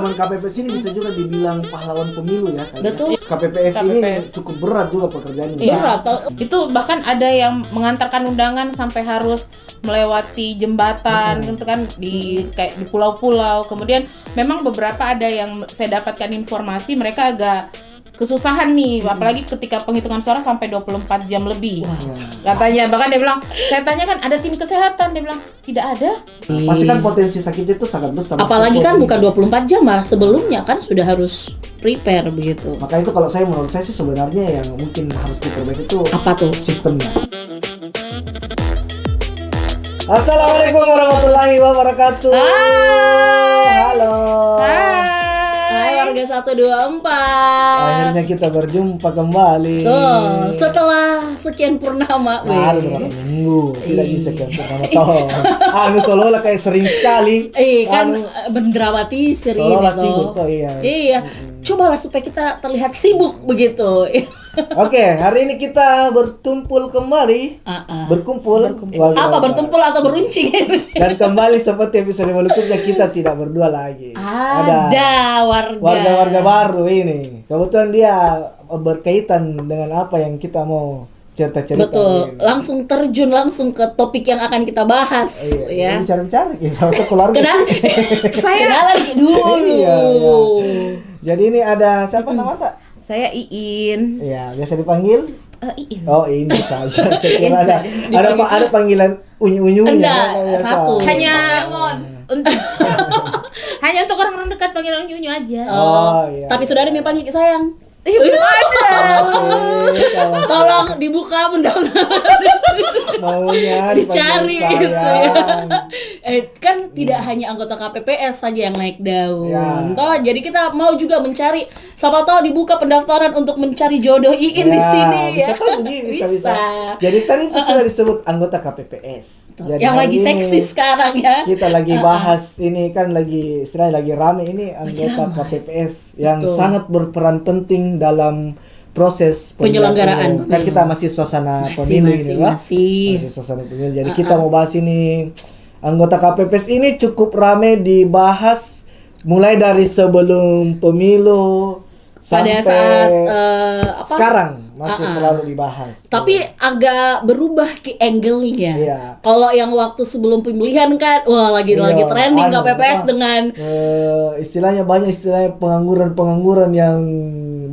Teman KPPS ini bisa juga dibilang pahlawan pemilu ya. Kayaknya. Betul. KPPS ini cukup berat juga pekerjaannya. Iya. Berat. Itu bahkan ada yang mengantarkan undangan sampai harus melewati jembatan gitu kan di kayak di pulau-pulau. Kemudian memang beberapa ada yang saya dapatkan informasi mereka agak kesusahan nih, apalagi ketika penghitungan suara sampai 24 jam lebih. Katanya, bahkan dia bilang, saya tanya kan ada tim kesehatan, dia bilang tidak ada. Pasti kan potensi sakitnya itu sangat besar. Apalagi kan bukan 24 jam, malah sebelumnya kan sudah harus prepare begitu. Maka itu kalau menurut saya sih sebenarnya yang mungkin harus diperbaiki itu Apa tuh? sistemnya. Assalamualaikum warahmatullahi wabarakatuh. Halo. Hai warga 124. Akhirnya kita berjumpa kembali. Tuh, setelah sekian purnama, Baru berapa minggu tidak bisa purnama tahun. Anu seolah-olah kayak sering sekali. Kan mendramatisir ini seolah-olah toh. sibuk toh, iya. Iya. Cobalah supaya kita terlihat sibuk begitu. Oke, hari ini kita berkumpul kembali. Berkumpul. Apa bertumpul atau beruncing? Dan kembali seperti episode berikutnya kita tidak berdua lagi. Ada warga baru ini. Kebetulan dia berkaitan dengan apa yang kita mau cerita-cerita. Betul. Langsung terjun langsung ke topik yang akan kita bahas. Ya. Bicara-bicara kita sama keluarga. Saya kenalan dulu. Iya. Jadi ini ada siapa nama tak? Saya Iin. Iya, biasa dipanggil Iin. Oh, ini saja. Saya kira ada panggilan unyu-unyunya. Enggak, satu. Hanya untuk hanya untuk orang-orang dekat panggilan unyu aja. Iya. Tapi sudah ada yang panggil sayang. Ada. Tolong dibuka pendaftaran. Maunya Dicari gitu ya. sayang. Kan tidak hanya anggota KPPS saja yang naik daun. Ya. Toh, jadi kita mau juga mencari, siapa tahu dibuka pendaftaran untuk mencari jodoh Iin di sini bisa ya. tuh, bisa. Jadi tadi itu sudah disebut anggota KPPS. Jadi yang hari lagi ini seksi sekarang ya. Kita lagi bahas ini kan istilahnya lagi rame ini anggota KPPS yang sangat berperan penting dalam proses penyelenggaraan kan kita masih suasana pemilu ini Pak. Masih suasana pemilu. Jadi kita mau bahas ini anggota KPPS ini cukup rame dibahas mulai dari sebelum pemilu sampai saat sekarang masih selalu dibahas. Tapi agak berubah ke angle-nya. Iya. Kalau yang waktu sebelum pemilihan kan, wah lagi trending KPPS dengan istilahnya banyak pengangguran yang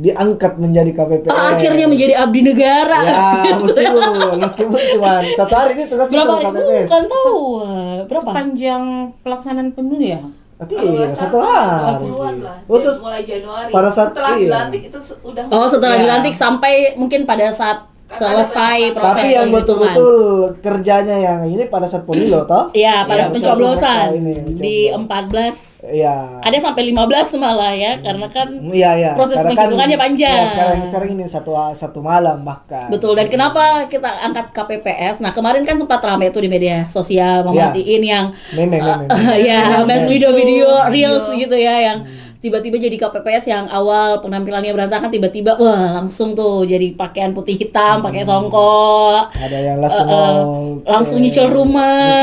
diangkat menjadi KPPS. Akhirnya menjadi abdi negara. Ya, betul. Meskipun cuma satu hari ini tugas itu KPPS. Kan tahu berapa? Sepanjang pelaksanaan pemilu ya? Iya, satu hari. Khusus mulai Januari. Pada saat setelah dilantik itu udah. Setelah dilantik sampai mungkin pada saat selesai proses tapi yang penghitungan. betul-betul kerjanya yang ini pada saat pemilu toh? Iya, pada pencoblosan ini, di 14. Iya. Ada sampai 15 malah ya, karena kan Iya. proses Karena penghitungannya panjang. Ya, sekarang ini satu malam bahkan. Betul, dan kenapa kita angkat KPPS? Nah, kemarin kan sempat ramai itu di media sosial mematiin yang meme. ya, video reels gitu ya yang tiba-tiba jadi KPPS yang awal penampilannya berantakan tiba-tiba wah langsung tuh jadi pakaian putih hitam, pakai songkok. Ada yang langsung nyicil rumah.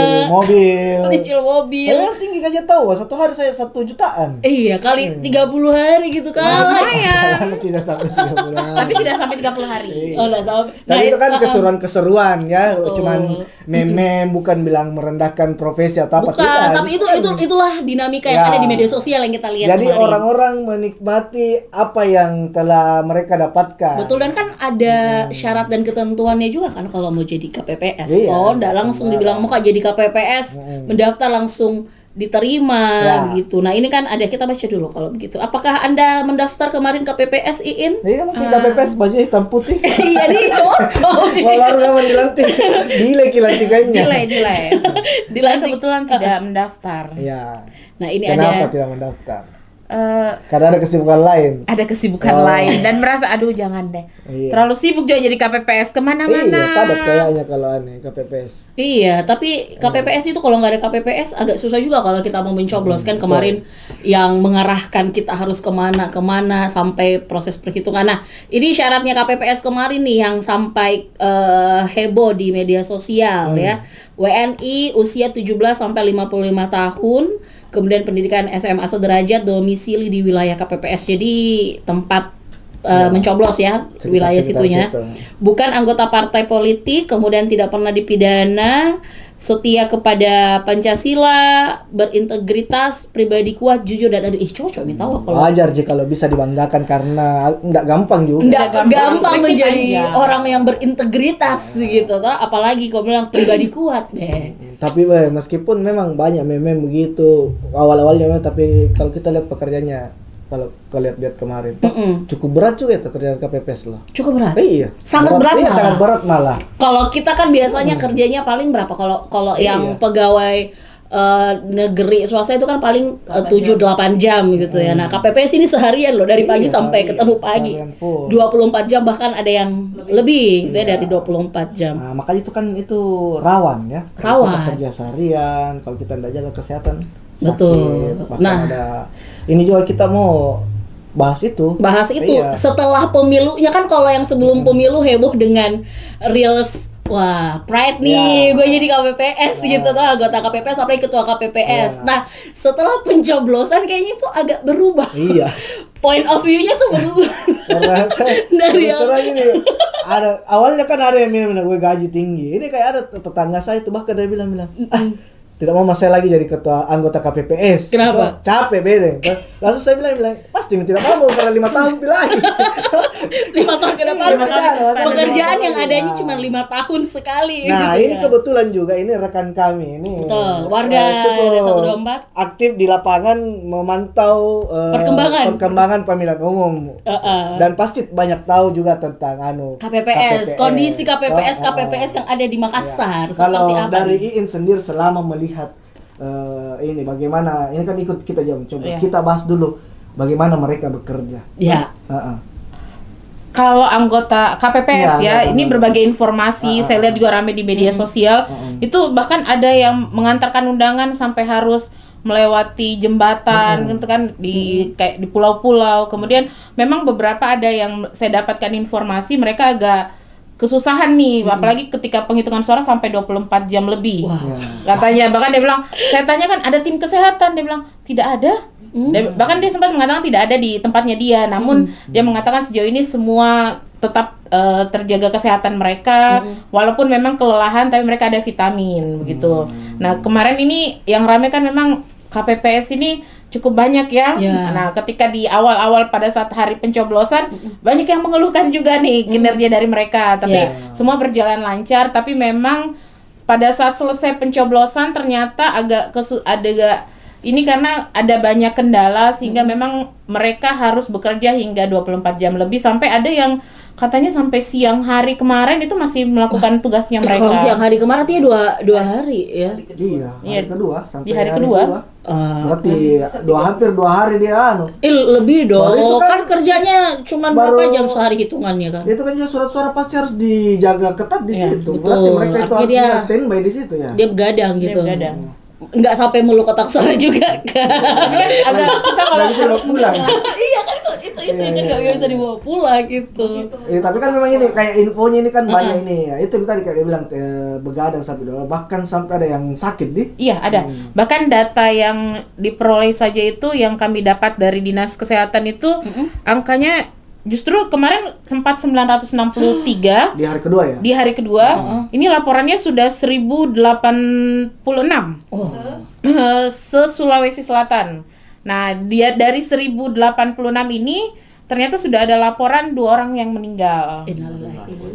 Nyicil mobil. Yang tinggi aja tahu, satu hari saya 1 jutaan. Iya, kali 30 hari gitu kan. Lumayan. Tidak sampai 30 hari. Tapi tidak sampai 30 hari. Enggak sampai. Nah, itu kan keseruan-keseruan ya, betul. cuman meme bukan bilang merendahkan profesi atau apa. Bukan, tapi itulah dinamika yang ada di media sosial yang kita lihat. Jadi orang-orang menikmati apa yang telah mereka dapatkan. Betul, dan kan ada syarat dan ketentuannya juga kan kalau mau jadi KPPS. Iya, Nggak langsung dibilang mau jadi KPPS, mendaftar langsung diterima gitu. Nah, ini kan ada, kita baca dulu kalau begitu. Apakah Anda mendaftar kemarin KPPS, Iin? Iya, mungkin KPPS baju hitam putih. Iya, dia cocok. Baru kamu dilantik. Delay kilantikannya. Delay kebetulan tidak mendaftar. Iya. Nah, ini kenapa ada tidak mendaftar? Karena ada kesibukan lain. Ada kesibukan lain dan merasa aduh jangan deh. Iya. Terlalu sibuk juga jadi KPPS kemana-mana. Iya, padat kayaknya kalau aneh KPPS. Iya, tapi KPPS itu kalau nggak ada KPPS agak susah juga kalau kita mau mencoblos kan kemarin yang mengarahkan kita harus kemana sampai proses perhitungan. Nah, ini syaratnya KPPS kemarin nih yang sampai heboh di media sosial ya. WNI usia 17 sampai 55 tahun. kemudian pendidikan SMA sederajat, domisili di wilayah KPPS. Jadi tempat mencoblos ya, wilayah situnya. Bukan anggota partai politik, kemudian tidak pernah dipidana, setia kepada Pancasila, berintegritas, pribadi kuat, jujur dan adil. Cocok nih tahu kalau wajar sih kalau bisa dibanggakan karena nggak gampang juga. nggak gampang menjadi orang yang berintegritas gitu toh, apalagi kalau bilang pribadi kuat deh. Tapi meskipun memang banyak meme begitu awal-awalnya, tapi kalau kita lihat pekerjaannya, kalau lihat kemarin cukup berat juga itu kerjaan KPPS loh. Cukup berat. Iya. Sangat berat Iya, malah. sangat berat malah. Kalau kita kan biasanya kerjanya paling berapa? Kalau yang pegawai negeri swasta itu kan paling 7-8 jam gitu ya. Nah, KPPS ini seharian loh, dari pagi sampai ketemu pagi. 24 jam, bahkan ada yang lebih gitu ya, dari 24 jam. Nah, makanya itu kan rawan ya. Kalau Rawan. kita kerja seharian, kalau kita tidak jaga kesehatan, Betul. sakit. Bahkan Nah, ada ini juga kita mau bahas itu. Iya. Setelah pemilu ya kan, kalau yang sebelum pemilu heboh dengan reels, wah pride nih gue jadi KPPS gitu tuh, anggota KPPS apalagi ketua KPPS. Nah, setelah pencoblosan kayaknya itu agak berubah. Iya. Point of view-nya tuh berubah. Karena saya Dari yang ini ada awalnya kan ada yang bilang gue gaji tinggi. Ini kayak ada tetangga saya itu bahkan dia bilang tidak mau mas saya lagi jadi ketua anggota KPPS. Kenapa? Capek beda. Langsung saya bilang pasti tidak mau karena 5 tahun lagi. 5 tahun ke depan pekerjaan yang adanya Nah. cuma 5 tahun sekali. Nah, gitu ini ya. kebetulan juga ini rekan kami ini. Betul, warga cukup Desa 124. aktif di lapangan memantau perkembangan pemilihan umum. Dan pasti banyak tahu juga tentang KPPS, kondisi KPPS yang ada di Makassar Kalau seperti apa? dari Iin sendiri selama melihat ini bagaimana, ini kan ikut kita coba kita bahas dulu bagaimana mereka bekerja. Ya. Kalau anggota KPPS ini berbagai informasi, saya lihat juga rame di media sosial. Itu bahkan ada yang mengantarkan undangan sampai harus melewati jembatan gitu kan, kayak di pulau-pulau. Kemudian memang beberapa ada yang saya dapatkan informasi mereka agak kesusahan nih, apalagi ketika penghitungan suara sampai 24 jam lebih. Katanya, bahkan dia bilang, saya tanya kan ada tim kesehatan, dia bilang tidak ada. Bahkan dia sempat mengatakan tidak ada di tempatnya dia, namun dia mengatakan sejauh ini semua tetap terjaga kesehatan mereka, walaupun memang kelelahan tapi mereka ada vitamin begitu. Nah, kemarin ini yang ramai kan memang KPPS ini cukup banyak ya. Nah, ketika di awal-awal pada saat hari pencoblosan banyak yang mengeluhkan juga nih kinerja dari mereka, tapi semua berjalan lancar. Tapi memang pada saat selesai pencoblosan ternyata agak ini karena ada banyak kendala sehingga memang mereka harus bekerja hingga 24 jam lebih, sampai ada yang katanya sampai siang hari kemarin itu masih melakukan tugasnya mereka. Kalau siang hari kemarin artinya dua hari ya. Iya, hari kedua sampai di hari kedua. Berarti hampir 2 hari dia lebih dong. Baru itu kan kerjanya cuma berapa jam sehari hitungannya kan. Itu kan juga surat-suara pasti harus dijaga ketat di situ. Betul. Berarti mereka itu Artinya harus standby di situ ya. Dia begadang gitu. Dia begadang. Nggak sampai mulu kotak suara juga kan. Tapi kan agak susah kalau harus pulang. Iya kan itu kan nggak bisa dibawa pulang gitu. Tapi kan memang ini kayak infonya ini kan banyak ini ya. Itu tadi kayak dia bilang begadang sampai bahkan sampai ada yang sakit di. Iya, ada. Bahkan data yang diperoleh saja itu yang kami dapat dari Dinas Kesehatan itu angkanya justru kemarin sempat 963 Di hari kedua ya? di hari kedua. Ini laporannya sudah 1086 se-Sulawesi Selatan. Nah, dia dari 1086 ini ternyata sudah ada laporan 2 orang yang meninggal.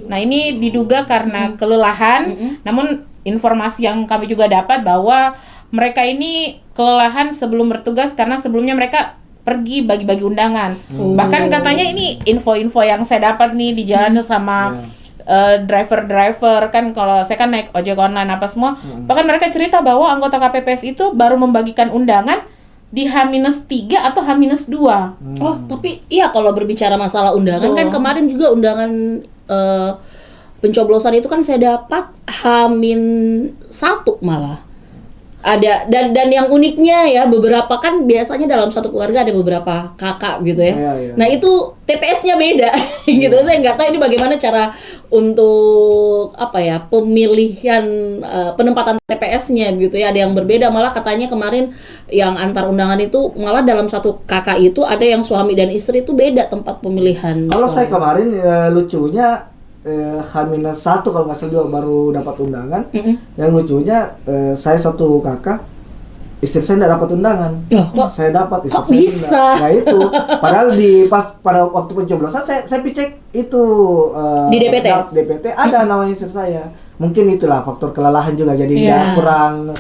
Nah, ini diduga karena kelelahan. Namun informasi yang kami juga dapat bahwa mereka ini kelelahan sebelum bertugas karena sebelumnya mereka pergi bagi-bagi undangan. Bahkan katanya ini info-info yang saya dapat nih di jalan sama driver-driver kan, kalau saya kan naik ojek online apa semua. Bahkan mereka cerita bahwa anggota KPPS itu baru membagikan undangan di H-3 atau H-2. Oh, tapi iya kalau berbicara masalah undangan kan kemarin juga undangan pencoblosan itu kan saya dapat H-1 malah. Ada dan yang uniknya ya, beberapa kan biasanya dalam satu keluarga ada beberapa kakak gitu ya. Iya. Nah itu TPS-nya beda gitu. Saya nggak tahu ini bagaimana cara untuk apa ya pemilihan penempatan TPS-nya gitu ya. Ada yang berbeda, malah katanya kemarin yang antar undangan itu malah dalam satu kakak itu ada yang suami dan istri itu beda tempat pemilihan. Kalau saya kemarin lucunya H-1 kalau nggak salah baru dapat undangan. Yang lucunya saya satu kakak, istri saya nggak dapat undangan. Loh, kok saya dapat, istri kok saya bisa? tidak. Nah itu, padahal pada waktu pencoblosan saya cek itu Di DPT? DPT ada nama istri saya. Mungkin itulah faktor kelelahan juga, jadi Iya. kurang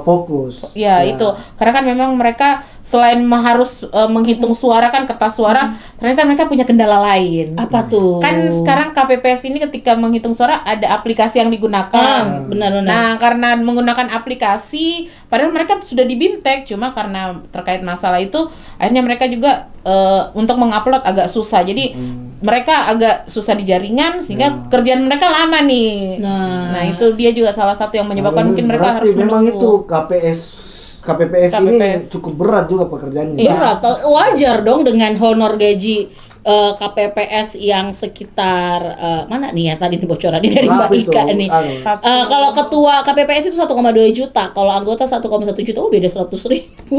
fokus. Ya, itu karena kan memang mereka selain harus menghitung suara kan kertas suara, ternyata mereka punya kendala lain. Apa tuh? Kan sekarang KPPS ini ketika menghitung suara ada aplikasi yang digunakan. Benar-benar. Nah, karena menggunakan aplikasi, padahal mereka sudah di BIMTEK, cuma karena terkait masalah itu, akhirnya mereka juga untuk mengupload agak susah. Jadi mereka agak susah di jaringan, sehingga kerjaan mereka lama nih. Nah, itu dia juga salah satu yang menyebabkan mungkin mereka harus memang menunggu. itu KPPS ini cukup berat juga pekerjaannya. Berat, wajar dong dengan honor gaji KPPS yang sekitar mana nih ya tadi nih bocorannya dari Mbak Berapa itu? Ika nih. Kalau ketua KPPS itu 1,2 juta, kalau anggota 1,1 juta, bedah 100.000.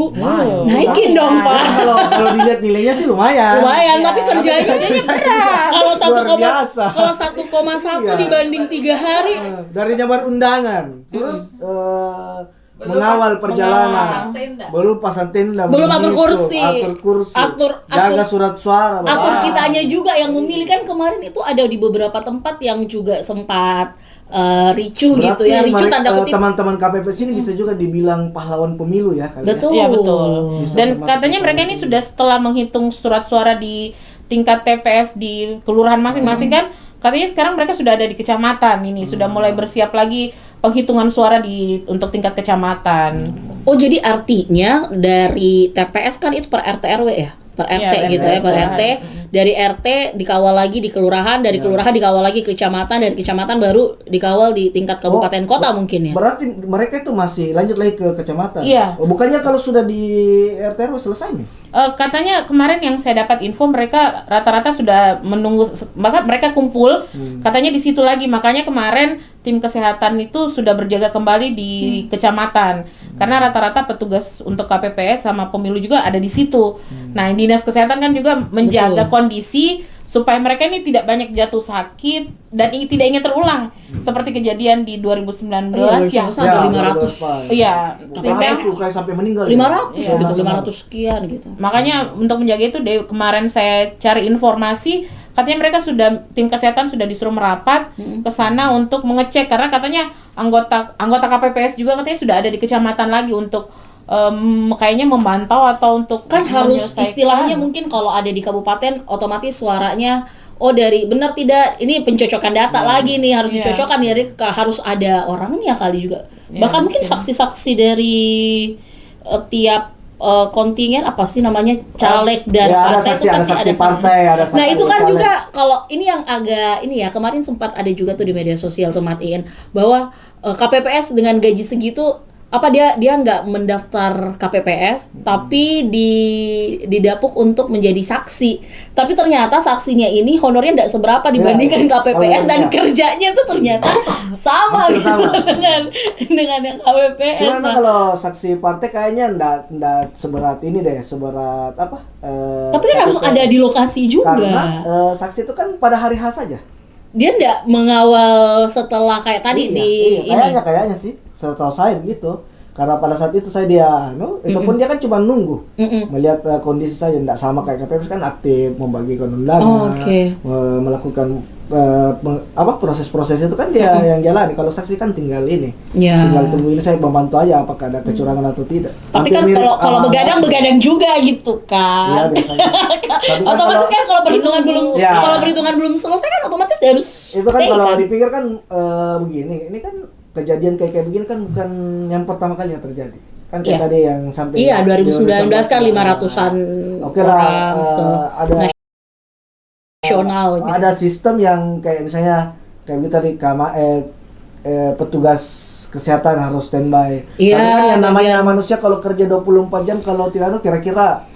Naikin dong Pak. Kalau dilihat nilainya sih lumayan. Lumayan, tapi kerjanya Tapi berat. Kalau luar biasa. 1,1 Iya. dibanding 3 hari. Dari nyabar undangan, terus mengawal perjalanan, belum pasang tenda, Belum atur menghitung, kursi. atur kursi, Atur- jaga surat suara, Atur kitanya juga yang memilih, kan kemarin itu ada di beberapa tempat yang juga sempat ricuh gitu ya, ricuh tanda kutip. Teman-teman KPPS ini bisa juga dibilang pahlawan pemilu ya kali. Betul. Iya betul. Bisa Dan termasuk katanya mereka ini sudah setelah menghitung surat suara di tingkat TPS di kelurahan masing-masing kan, katanya sekarang mereka sudah ada di kecamatan ini, sudah mulai bersiap lagi penghitungan suara untuk tingkat kecamatan. Oh, jadi artinya dari TPS kan itu per RT RW ya? Per RT Iya, gitu ya, per RT. RT. Dari RT dikawal lagi di kelurahan, dari kelurahan dikawal lagi ke kecamatan, dari kecamatan baru dikawal di tingkat kabupaten kota mungkin ya. Berarti mereka itu masih lanjut lagi ke kecamatan. Iya. Bukannya kalau sudah di RT RW selesai nih? Katanya kemarin yang saya dapat info mereka rata-rata sudah menunggu, maka mereka kumpul, katanya di situ lagi, makanya kemarin tim kesehatan itu sudah berjaga kembali di kecamatan, karena rata-rata petugas untuk KPPS sama pemilu juga ada di situ. Nah, dinas kesehatan kan juga menjaga kondisi supaya mereka ini tidak banyak jatuh sakit dan tidak ingin terulang seperti kejadian di 2019 yang ada 500. iya, sehingga kayak sampai meninggal. 500 Iya. gitu, 500 sekian gitu. makanya untuk menjaga itu kemarin saya cari informasi, katanya mereka tim kesehatan sudah disuruh merapat ke sana untuk mengecek, karena katanya anggota KPPS juga katanya sudah ada di kecamatan lagi untuk kayaknya memantau atau untuk Kan harus menyelesaikan. istilahnya mungkin kalau ada di kabupaten otomatis suaranya dari benar tidak, ini pencocokan data lagi nih, harus Iya. dicocokkan, jadi harus ada orangnya kali juga. Iya, Bahkan mungkin saksi-saksi dari tiap kontingen, apa sih namanya, caleg dan Ya, ada partai saksi, itu ada pasti saksi ada partai, ada saksi Nah itu kan caleg. juga kalau ini yang agak ini ya, kemarin sempat ada juga tuh di media sosial tuh matiin bahwa KPPS dengan gaji segitu dia nggak mendaftar KPPS tapi didapuk untuk menjadi saksi, tapi ternyata saksinya ini honornya nggak seberapa dibandingkan KPPS dan kerjanya tuh ternyata sama Hampir gitu sama. dengan yang KPPS. Cuma Nah, kalau saksi partai kayaknya ndak seberat ini deh, seberat apa? tapi kan harus ada di lokasi juga. Karena saksi itu kan pada hari H saja. Dia nggak mengawal setelah kayak tadi Iya, kayaknya sih, setahu saya begitu. Karena pada saat itu saya itu pun dia kan cuma nunggu melihat kondisi saya, tidak sama kayak KPPS kan aktif membagikan undangan, melakukan proses-proses itu kan dia yang jalani. Kalau saksi kan tinggal tinggal tunggu ini, saya membantu aja apakah ada kecurangan atau tidak. Tapi kan kalau begadang juga gitu kan. Iya biasanya. Tapi kan otomatis kan kalau perhitungan Ya. belum selesai kan otomatis harus itu kan stay, kalau kan? dipikir kan begini, ini kan kejadian kayak begini kan bukan yang pertama kali yang terjadi. Kan kayak tadi yang sampai 2019 kan 500-an Oke lah, orang ada nasional gitu. ada sistem yang kayak misalnya kayak begitu tadi petugas kesehatan harus standby. Iya, Tapi kan yang namanya bagian- manusia kalau kerja 24 jam kalau tidak kira-kira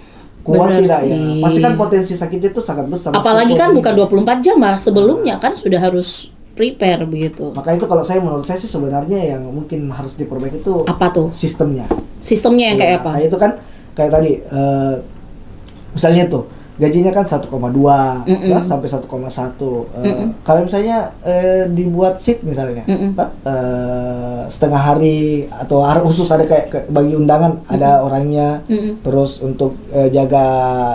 kuat Benar tidak ya. sih. Pasti kan potensi sakit itu sangat besar. Apalagi kan meskipun- bukan 24 jam, malah sebelumnya kan sudah harus prepare begitu. Maka itu kalau menurut saya sih sebenarnya yang mungkin harus diperbaiki itu Apa tuh? sistemnya. Sistemnya yang kayak Iya, apa? Kayak itu kan kayak tadi misalnya tuh gajinya kan 1,2 lah, sampai 1,1. Kalau misalnya dibuat shift misalnya, setengah hari atau khusus ada kayak bagi undangan ada orangnya, terus untuk jaga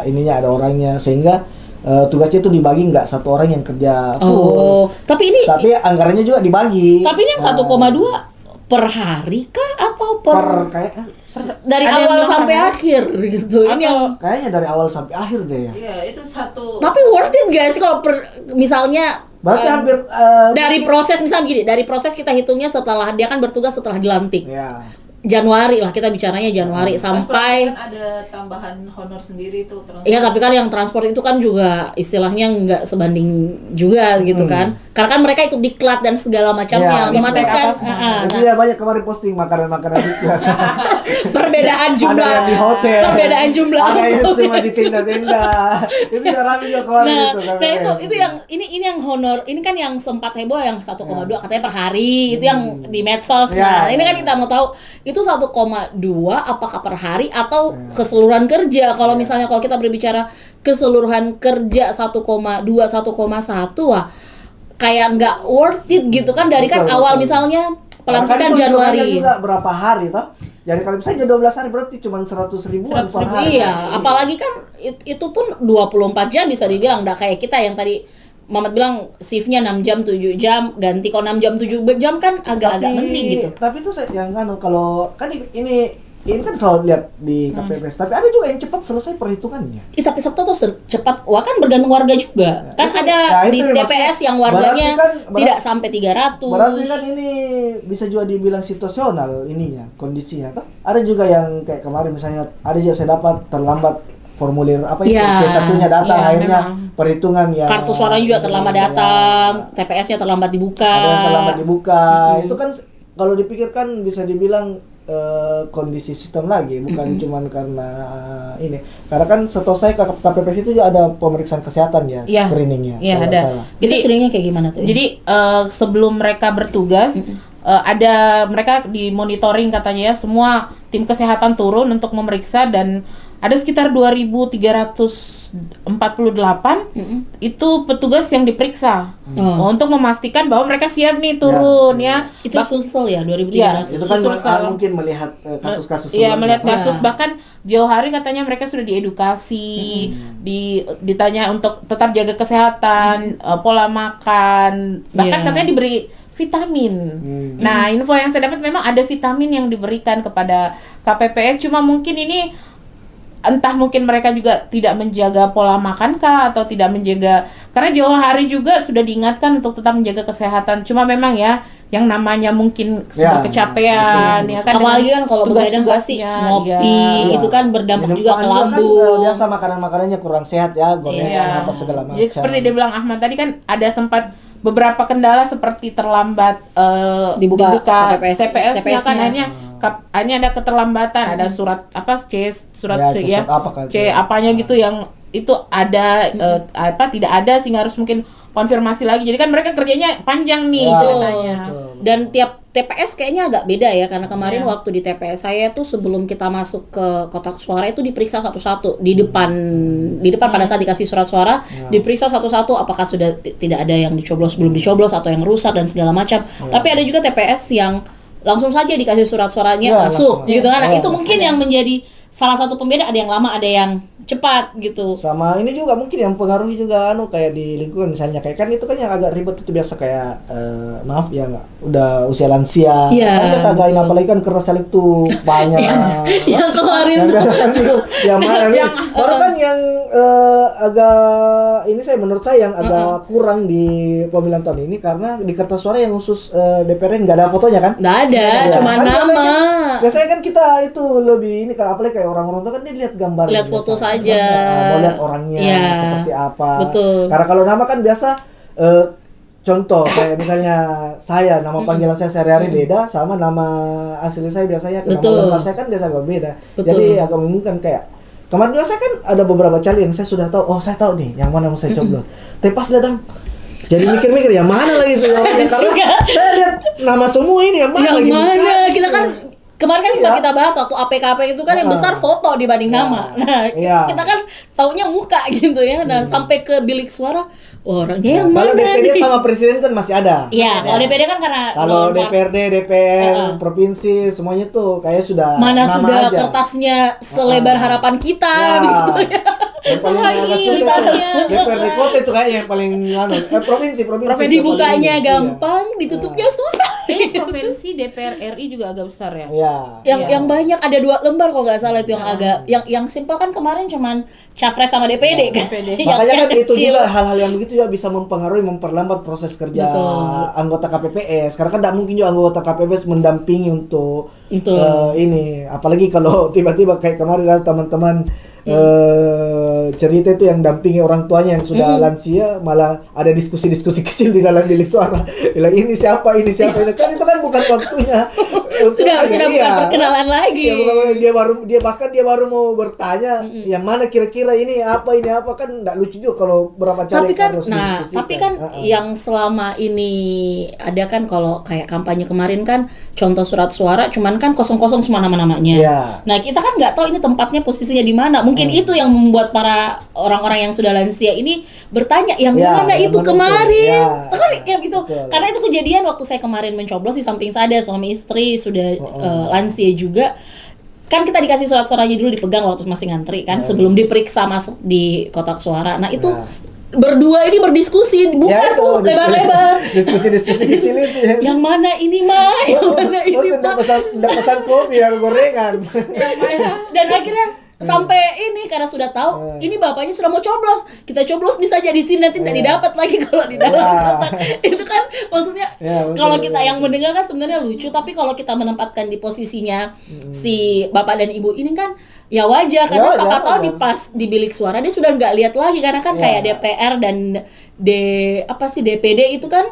ininya ada orangnya sehingga tugasnya itu dibagi nggak satu orang yang kerja full. Tapi Anggarannya juga dibagi. ini yang 1,2 per hari kah atau per kayak dari Ada yang awal bilang sampai per- akhir gitu? Ini yang kayaknya dari awal sampai akhir deh ya. Iya, itu satu. tapi worth it gak sih kalau misalnya Berarti hampir dari mungkin- proses misalnya gini, dari proses kita hitungnya setelah dia kan bertugas setelah dilantik. Ya. Januari lah kita bicaranya Januari sampai kan ada tambahan honor sendiri tuh iya, tapi kan yang transport itu kan juga istilahnya nggak sebanding juga gitu kan. Karena kan mereka ikut diklat dan segala macamnya. Ya, Otomatis diklat kan apa semua. Itu ya banyak kemarin posting makanan-makanan di kelas. perbedaan jumlah. Ada yang di hotel. Perbedaan jumlah. Ada yang cuma di tenda-tenda. Itu juga ramai juga kemarin itu. itu yang ini yang honor, ini kan yang sempat heboh yang 1,2 katanya per hari, itu yang di medsos. Nah, Ya, ini kan ya. kita mau tahu itu 1,2 apakah per hari atau keseluruhan kerja. Kalau misalnya kalau kita berbicara keseluruhan kerja 1,2 1,1 wah kayak nggak worth it gitu kan dari kan Betul, awal betul. misalnya pelantikan Karena kan itu hitungannya Januari. juga berapa hari toh? Jadi kalau misalnya 12 hari berarti cuma 100 ribuan per hari. Iya, apalagi kan itu pun 24 jam bisa dibilang nggak kayak kita yang tadi Mamat bilang shiftnya 6 jam 7 jam ganti, kalau 6 jam 7 jam kan agak-agak mending gitu. Tapi itu yang kalau kan ini kan selalu lihat di KPPS, tapi ada juga yang cepat selesai perhitungannya. Tapi Sabtu tuh cepat, wah kan bergantung warga juga. Kan itu- ada ya, di itu TPS maksudnya. yang warganya Berarti tidak sampai 300. Berarti kan ini bisa juga dibilang situasional ininya, kondisinya toh. Ada juga yang kayak kemarin misalnya ada juga saya dapat terlambat formulir apa itu Iya, C1-nya datang iya, akhirnya memang. perhitungan ya. Kartu suaranya juga terlambat Iya. datang, TPS-nya terlambat dibuka. Ada yang terlambat dibuka. Itu kan kalau dipikirkan bisa dibilang kondisi sistem lagi, bukan cuman karena ini. Karena kan setahu saya KPPS itu juga ada pemeriksaan kesehatan ya, Iya. screeningnya. Iya, kalau ada. nggak salah. Itu seringnya kayak gimana tuh? Jadi sebelum mereka bertugas ada mereka di monitoring katanya ya, semua tim kesehatan turun untuk memeriksa dan ada sekitar 2.348 itu petugas yang diperiksa untuk memastikan bahwa mereka siap nih turun ya. itu sulsel ya 2300. Iya, Itu kan Susul- mungkin melihat kasus-kasus Iya, sebelumnya. melihat Iya. kasus bahkan jauh hari katanya mereka sudah diedukasi, ditanya untuk tetap jaga kesehatan, pola makan, bahkan Iya. katanya diberi vitamin. Nah, info yang saya dapat memang ada vitamin yang diberikan kepada KPPS, cuma mungkin ini entah mungkin mereka juga tidak menjaga pola makan kah atau tidak menjaga, karena jauh hari juga sudah diingatkan untuk tetap menjaga kesehatan, cuma memang ya yang namanya mungkin sudah Ya, kecapean betul, ya kan, Apalagi dengan kan kalau begadang pasti tugas-tugasnya, ngopi iya. itu kan berdampak Minum juga ke kan, lambung. biasa makanan-makanannya kurang sehat ya, gorengan Iya. apa segala macam. Jadi seperti dia bilang Ahmad tadi kan ada sempat beberapa kendala seperti terlambat Dibuka TPS-nya kan TPS-nya. hanya ada keterlambatan, ada surat apa surat Ya, C surat apa kan. apanya gitu yang itu ada tidak ada sehingga harus mungkin konfirmasi lagi. Jadi kan mereka kerjanya panjang nih Ya, ceritanya. betul. Dan tiap TPS kayaknya agak beda ya, karena kemarin Iya. waktu di TPS saya tuh sebelum kita masuk ke kotak suara itu diperiksa satu-satu di depan pada saat dikasih surat suara diperiksa satu-satu apakah sudah tidak ada yang dicoblos belum dicoblos atau yang rusak dan segala macam. Tapi ada juga TPS yang langsung saja dikasih surat suaranya Ya, masuk langsung. gitu kan. Nah, Ya, itu mungkin yang menjadi salah satu pembeda, ada yang lama ada yang cepat gitu. Sama ini juga mungkin yang pengaruhi juga kayak di lingkungan misalnya kayak kan itu kan yang agak ribet itu biasa kayak maaf ya udah usia lansia. Iya, Kan biasa agak ini apalagi kan kertas caleg tuh banyak. Yang kemarin Yang tuh. biasa kan itu yang mana nih? Baru kan yang agak ini menurut saya yang agak kurang di pemilihan tahun ini karena di kertas suara yang khusus DPR nggak ada fotonya kan? Nggak ada, Iya. cuma Kan nama. Biasanya kan kita itu lebih ini kan apalagi kayak orang-orang tuh kan dia lihat gambar Lihat foto saja. mau lihat orangnya Iya. seperti apa. Betul. Karena kalau nama kan biasa contoh kayak misalnya saya nama panggilan saya sehari-hari beda sama nama asli saya biasanya, nama Betul. lengkap saya kan biasa agak beda. Betul. Jadi agak membingungkan kayak kemarin juga saya kan ada beberapa caleg yang saya sudah tahu, oh saya tahu nih yang mana mau saya coblos. Tapi pas datang jadi mikir-mikir yang mana lagi tuh orangnya, karena saya lihat nama semua ini yang mana Yang lagi. mana? Kita kan kemarin kan sempat Iya. kita bahas waktu APKP itu kan yang besar foto dibanding nama. Nah, Iya. kita kan taunya muka gitu ya. Nah, sampai ke bilik suara orangnya yang Kalau mana DPD nih? sama presiden kan masih ada. Iya, kalau DPD kan karena Kalau non- DPRD, DPR, provinsi semuanya tuh kayak sudah mana nama sudah aja. kertasnya selebar harapan kita gitu ya. Yang paling lagi agak susah lisannya. tuh DPRD kota itu kayaknya yang paling provinsi Dibukanya paling ini. gampang, ditutupnya susah. Provinsi DPR RI juga agak besar ya. Iya. Yang banyak ada 2 lembar kalau nggak salah itu yang agak yang simpel kan kemarin cuman capres sama DPD kan. DPD. Yang- Makanya yang kan itu kecil. juga hal-hal yang begitu juga bisa mempengaruhi, memperlambat proses kerja Betul. anggota KPPS. Karena kan tidak mungkin juga anggota KPPS mendampingi untuk Betul. ini. Apalagi kalau tiba-tiba kayak kemarin ada teman-teman cerita itu yang dampingi orang tuanya yang sudah lansia, malah ada diskusi-diskusi kecil di dalam bilik suara. Bilang ini siapa ini. Kan itu kan bukan waktunya. sudah bukan Iya. perkenalan lagi. Ya, bukan, dia baru mau bertanya yang mana kira-kira ini apa kan nggak lucu juga kalau berapa Tapi caleg kan, harus nah, didiskusikan. tapi kan yang selama ini ada kan kalau kayak kampanye kemarin kan contoh surat suara cuman kan kosong-kosong semua nama-namanya. Iya. Nah, kita kan nggak tahu ini tempatnya posisinya di mana. Mungkin itu yang membuat para orang-orang yang sudah lansia ini bertanya yang Ya, mana yang itu mana itu? kemarin. Ya, Kan kayak gitu. betul. Karena itu kejadian waktu saya kemarin mencoblos di samping saya ada suami istri sudah lansia juga. Kan kita dikasih surat suaranya dulu dipegang waktu masih ngantri kan sebelum diperiksa masuk di kotak suara. Nah, itu berdua ini berdiskusi, buka Ya, itu, tuh lebar-lebar. diskusi kecil itu ya. Yang mana ini mah? Yang mana ini nggak mah? pesan kopi ya gorengan. Dan akhirnya sampai ini karena sudah tahu ini bapaknya sudah mau coblos, kita coblos bisa jadi sini nanti tidak didapat lagi kalau di dalam kotak. Itu kan maksudnya Ya, betul, kalau kita betul. yang mendengar kan sebenarnya lucu, tapi kalau kita menempatkan di posisinya si bapak dan ibu ini kan ya wajar karena wajar, siapa tahu wajar. di pas di bilik suara dia sudah nggak lihat lagi karena kan Ya. kayak DPR dan DPD itu kan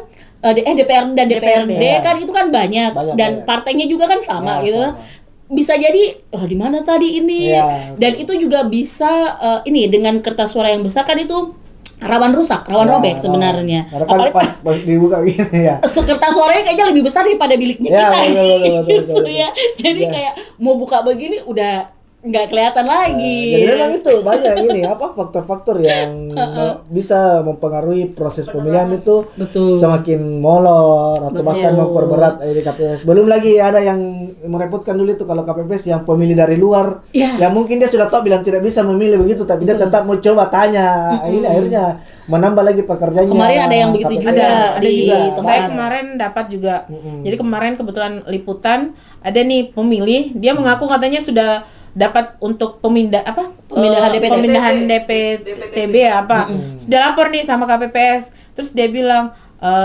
DPR dan DPRD ya. kan itu kan banyak dan Banyak. partainya juga kan sama Ya, gitu. sama. Bisa jadi di mana tadi ini Iya, dan itu juga bisa ini dengan kertas suara yang besar kan itu rawan rusak, rawan Ya, robek sebenarnya. Karena kan Apalagi pas dibuka gini ya. kertas suaranya kayaknya lebih besar daripada biliknya Ya, kita. betul, Gitu betul. ya. Jadi Ya. kayak mau buka begini udah nggak kelihatan lagi. Jadi memang itu banyak ini faktor-faktor yang bisa mempengaruhi proses pemilihan itu Betul. semakin molor atau bahkan Betul. memperberat di KPPS. Belum lagi ada yang merepotkan dulu itu kalau KPPS yang pemilih dari luar, Ya. yang mungkin dia sudah tahu bilang tidak bisa memilih begitu, tapi dia tetap mau coba tanya. Ini akhirnya menambah lagi pekerjaannya. Kemarin ada yang begitu KPPS. juga Ada di juga. tempat. Saya kemarin dapat juga. Jadi kemarin kebetulan liputan ada nih pemilih, dia mengaku katanya sudah dapat untuk Pemindahan DPT. pemindahan DPTB ya apa. Sudah lapor nih sama KPPS. Terus dia bilang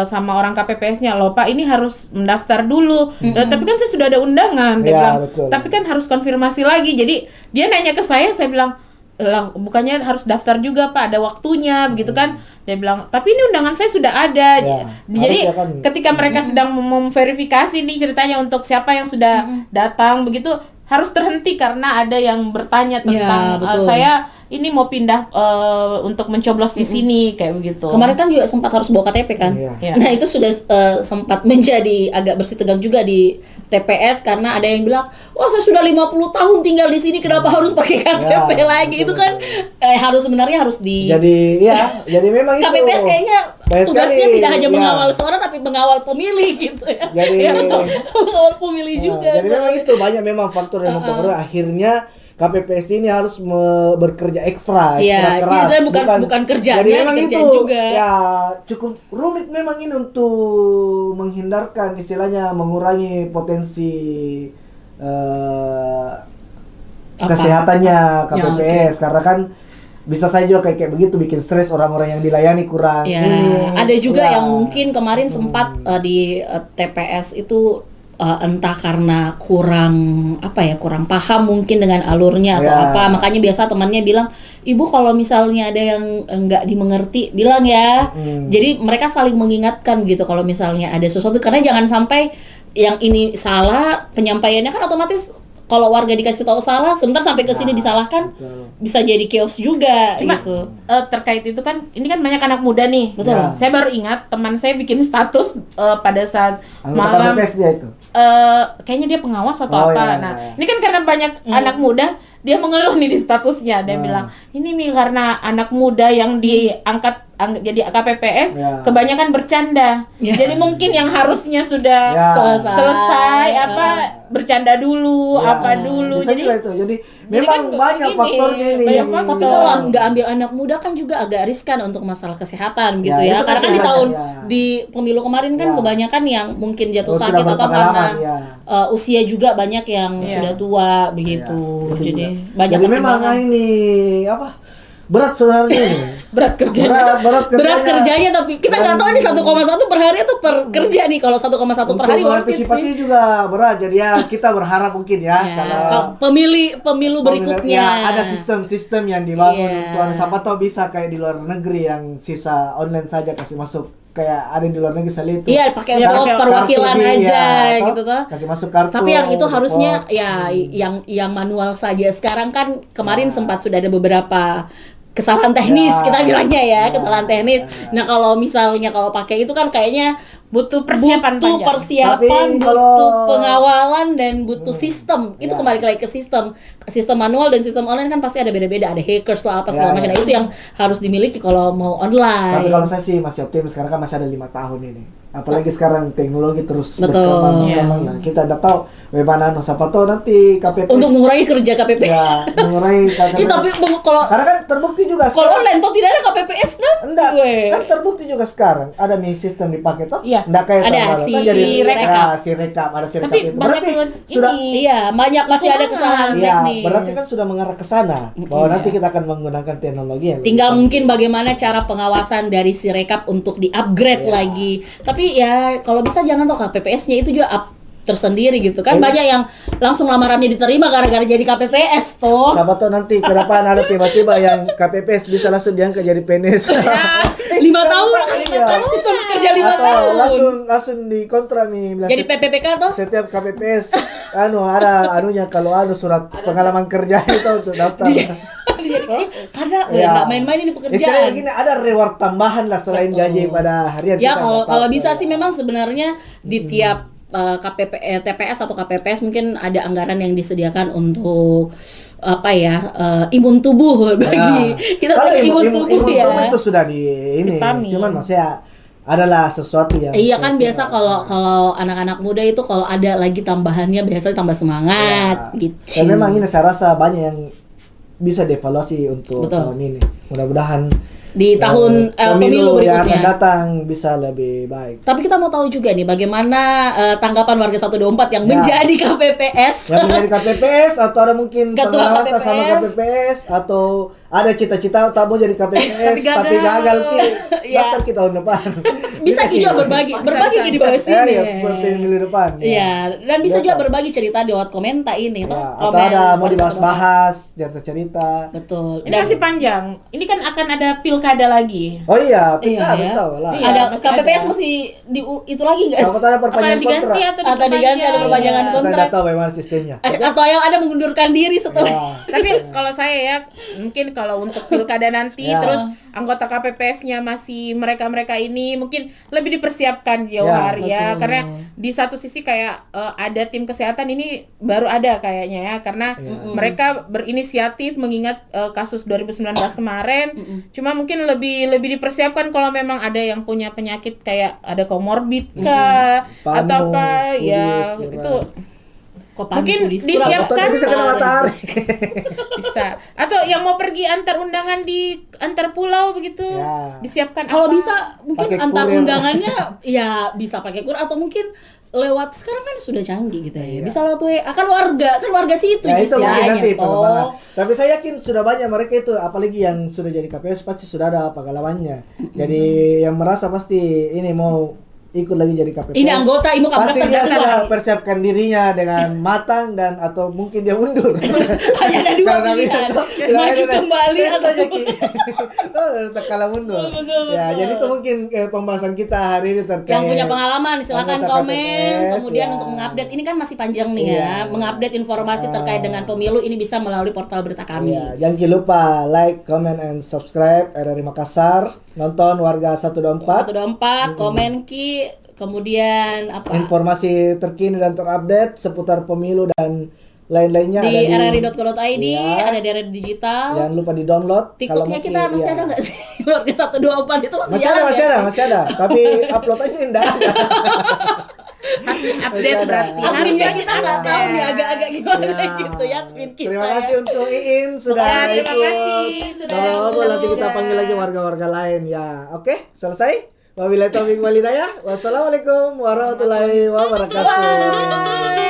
sama orang KPPS-nya, loh Pak ini harus mendaftar dulu. Tapi kan saya sudah ada undangan. Dia Ya, bilang, betul. tapi kan harus konfirmasi lagi. Jadi dia nanya ke saya bilang, lah bukannya harus daftar juga Pak, ada waktunya begitu kan. Dia bilang, tapi ini undangan saya sudah ada. Ya, Jadi harusnya kan. ketika mereka sedang memverifikasi nih ceritanya untuk siapa yang sudah datang begitu, harus terhenti karena ada yang bertanya tentang betul. saya ini mau pindah untuk mencoblos di sini kayak begitu. Kemarin kan juga sempat harus bawa KTP kan. Iya. Nah, itu sudah sempat menjadi agak bersih tegang juga di TPS karena ada yang bilang, "Wah, saya sudah 50 tahun tinggal di sini, kenapa harus pakai KTP Ya, lagi?" betul, Itu kan harus sebenarnya harus di Jadi memang itu KPPS kayaknya banyak tugasnya sekali, tidak hanya ya. mengawal suara tapi mengawal pemilih gitu ya. Jadi- Ya, betul. Mengawal pemilih juga. Jadi memang itu banyak memang faktor yang mempengaruhi. Akhirnya KPPS ini harus bekerja ekstra Iya, keras. jadi bukan kerjanya, Jadi memang dikerjain itu juga. ya cukup rumit memang ini untuk menghindarkan istilahnya mengurangi potensi Apa? kesehatannya Ya, KPPS karena kan bisa saja kayak begitu bikin stres orang-orang yang dilayani kurang Ya, ini. ada juga Ya. yang mungkin kemarin sempat di TPS itu entah karena kurang paham mungkin dengan alurnya atau apa, makanya biasa temannya bilang, ibu kalau misalnya ada yang nggak dimengerti bilang ya. Jadi mereka saling mengingatkan gitu kalau misalnya ada sesuatu, karena jangan sampai yang ini salah penyampaiannya, kan otomatis kalau warga dikasih tahu salah, sebentar sampai ke sini disalahkan, bisa jadi chaos juga. Cuma gitu. Terkait itu kan, ini kan banyak anak muda nih. Betul. Ya. Saya baru ingat teman saya bikin status pada saat Anggota malam. KPPS dia itu. Kayaknya dia pengawas atau Oh, apa. iya, Nah, iya. ini kan karena banyak anak muda, dia mengeluh nih di statusnya. Dia bilang, ini nih karena anak muda yang diangkat jadi KPPS, Ya. kebanyakan bercanda. Ya. Jadi mungkin yang harusnya sudah Ya. selesai bercanda dulu, Ya, apa dulu. bisa Jadi juga itu. Jadi memang kan banyak begini, faktornya ini. banyak faktor. Tapi kalau nggak ambil anak muda kan juga agak riskan untuk masalah kesehatan gitu Ya, ya. itu kan Karena kan di kebanyakan, tahun ya. di pemilu kemarin kan Ya. kebanyakan yang mungkin jatuh Sudah sakit atau berpengalaman, karena ya. usia juga banyak yang Iya. sudah tua begitu. Ya, itu Jadi juga. banyak Jadi memang pertimbangan. ini berat sebenarnya ini. berat kerjanya. berat Berat kerjanya, tapi kita nggak tahu nih 1,1 per hari atau per kerja nih. Kalau 1,1 per hari Untuk worth it mengantisipasi sih. juga berat. Jadi ya kita berharap mungkin ya, Ya, kalau pemilu berikutnya ya, ada sistem-sistem yang dibangun Iya. untuk siapa tahu bisa kayak di luar negeri yang sisa online saja kasih masuk, kayak ada di luar negeri misalnya itu. Iya, pakai Ya, slot pakai perwakilan kartu, aja iya, gitu tuh. kasih masuk kartu. Tapi yang itu harusnya report. ya yang manual saja. Sekarang kan kemarin Ya. sempat sudah ada beberapa kesalahan teknis, Ya. kita bilangnya ya, Ya. kesalahan teknis. Nah, kalau misalnya kalau pakai itu kan kayaknya Butuh persiapan butuh panjang. persiapan, Tapi butuh kalau- pengawalan dan butuh sistem. Itu Ya. kembali lagi ke sistem. Sistem manual dan sistem online kan pasti ada beda-beda, ada hackers lah apa segala Ya, macam. ya. Nah, itu yang harus dimiliki kalau mau online. Tapi kalau saya sih masih optimis karena kan masih ada 5 tahun ini. Apalagi sekarang teknologi terus Betul. berkembang. Iya. Memang nah, kita udah tahu bagaimana siapa tahu nanti KPPS untuk mengurangi kerja KPPS. ya mengurangi KPPS. Ih, tapi kalau Karena kan terbukti juga kalau online tuh tidak ada KPPS tuh. enggak, Gue. kan terbukti juga sekarang ada nih sistem dipakai toh. Iya. Enggak kayak Ada tahun lalu. si Kan jadi rekap. si rekap, ada si rekap Tapi itu. banyak Berarti yang sudah ini. Iya, banyak masih ada Kekurangan. kesalahan Iya, teknis. berarti kan sudah mengarah ke sana bahwa nanti kita akan menggunakan teknologi yang lebih Tinggal canggih. mungkin bagaimana cara pengawasan dari si rekap untuk di-upgrade Iya. lagi. Tapi ya kalau bisa jangan tuh KPPS-nya itu juga up tersendiri gitu kan. Iya. Banyak yang langsung lamarannya diterima gara-gara jadi KPPS tuh. Siapa tahu nanti ke depan ada tiba-tiba yang KPPS bisa langsung diangkat jadi PNS. 5 tahun kan, Iya. kan sistem kerja 5 Atau tahun. langsung dikontrak nih bilang Jadi PPPK tuh. setiap KPPS ada anunya kalau surat pengalaman kerja itu untuk daftar. Karena udah Ya. nggak main-main ini Istilahnya pekerjaan. begini ada reward tambahan lah selain Betul. gaji pada harian. Ya kita kalau dapat. kalau bisa sih memang sebenarnya di tiap TPS atau KPPS mungkin ada anggaran yang disediakan untuk apa ya, imun tubuh bagi kita kalau pakai imun tubuh ya. tubuh itu sudah di ini. Vitamin. Cuman maksudnya adalah sesuatu yang Iya kan biasa kalau anak-anak muda itu kalau ada lagi tambahannya biasanya tambah semangat Ya. gitu. Dan memang ini saya rasa banyak yang bisa dievaluasi untuk Betul. tahun ini. Mudah-mudahan Di tahun pemilu yang akan berikutnya. datang bisa lebih baik. Tapi kita mau tahu juga nih bagaimana tanggapan warga 124 yang Ya. menjadi KPPS. Yang menjadi KPPS atau ada mungkin Ketua pengalaman KPPS. sama KPPS atau ada cita-cita tak mau jadi KPPS Tapi tapi gagal. gagal ki Ya. daftar kita tahun depan. Bisa juga berbagi Bisa. di bawah Ya, sini. ya, pemilu depan. Iya, dan bisa Ya, juga kan? berbagi cerita di Wat Komenta ini toh. Ya, atau Komen ada mau warga 124. dibahas cerita-cerita. Betul. Ini masih panjang. Ini kan akan ada pilkada lagi. Oh iya, Iya, PK ya. tahu lah. Iya. Ada masih KPPS ada. masih di itu lagi nggak? Siapa tahu ada perpanjangan Apa diganti kontrak. atau Atau diganti ada perpanjangan Iya. Kita kontrak. nggak tahu bagaimana sistemnya. Atau yang ada mengundurkan diri setelah. Ya. Tapi kalau saya ya, mungkin kalau untuk pilkada nanti Ya. terus anggota KPPS-nya masih mereka-mereka ini mungkin lebih dipersiapkan jauh Ya, hari ya, betul. karena di satu sisi kayak ada tim kesehatan ini baru ada kayaknya ya, karena mereka berinisiatif mengingat kasus 2019 kemarin. Cuma mungkin lebih dipersiapkan kalau memang ada yang punya penyakit kayak ada komorbid kah atau Panu, apa ya kudis, itu Kok Mungkin pudis, disiapkan. Atau bisa kena matahari. bisa, atau yang mau pergi antar undangan di antar pulau begitu Ya. disiapkan Kalau apa? bisa mungkin Pakai antar kurir. undangannya ya bisa pakai kur atau mungkin lewat sekarang kan sudah canggih gitu ya. Iya. Bisa lewat WA kan warga situ Ya itu mungkin istilahnya, nanti toh. pengembangan. Tapi saya yakin sudah banyak mereka itu, apalagi yang sudah jadi KPS pasti sudah ada pengalamannya. Jadi yang merasa pasti ini mau ikut lagi jadi KPPS. Ini anggota Imu Pasti Kapres dia terjatuh. sudah persiapkan dirinya dengan matang dan atau mungkin dia mundur. Hanya ada dua Karena pilihan. tidak Maju ada. kembali Tes atau saja, Ki. Tak kalah mundur. Betul, Ya, betul. jadi itu mungkin pembahasan kita hari ini terkait Yang punya pengalaman silakan anggota komen. KPPS, Kemudian ya. untuk mengupdate ini kan masih panjang nih Iya. ya. Mengupdate informasi terkait dengan pemilu ini bisa melalui portal berita kami. Ya, jangan lupa like, comment, and subscribe RRI Makassar. Nonton Warga 124. 124 komen Ki, kemudian apa? Informasi terkini dan terupdate seputar pemilu dan lain-lainnya Di ada rri.co.id, Iya. ada di RRI Digital. Jangan lupa di-download. TikToknya kita masih ada nggak sih? Warga 124 itu masih, Masih ada, jalan ya? masih ada. Tapi upload aja enggak ada. Update berarti. Adminnya Harus kita nggak ada. tahu nih agak-agak gimana Ya. gitu ya admin kita. Terima ya. kasih untuk Iin sudah Ya, terima ikut. kasih sudah Ngobrol-ngobrol, nanti kita juga. panggil lagi warga-warga lain ya. Oke, selesai. Wabillahi taufiq walhidayah. Wassalamualaikum warahmatullahi wabarakatuh.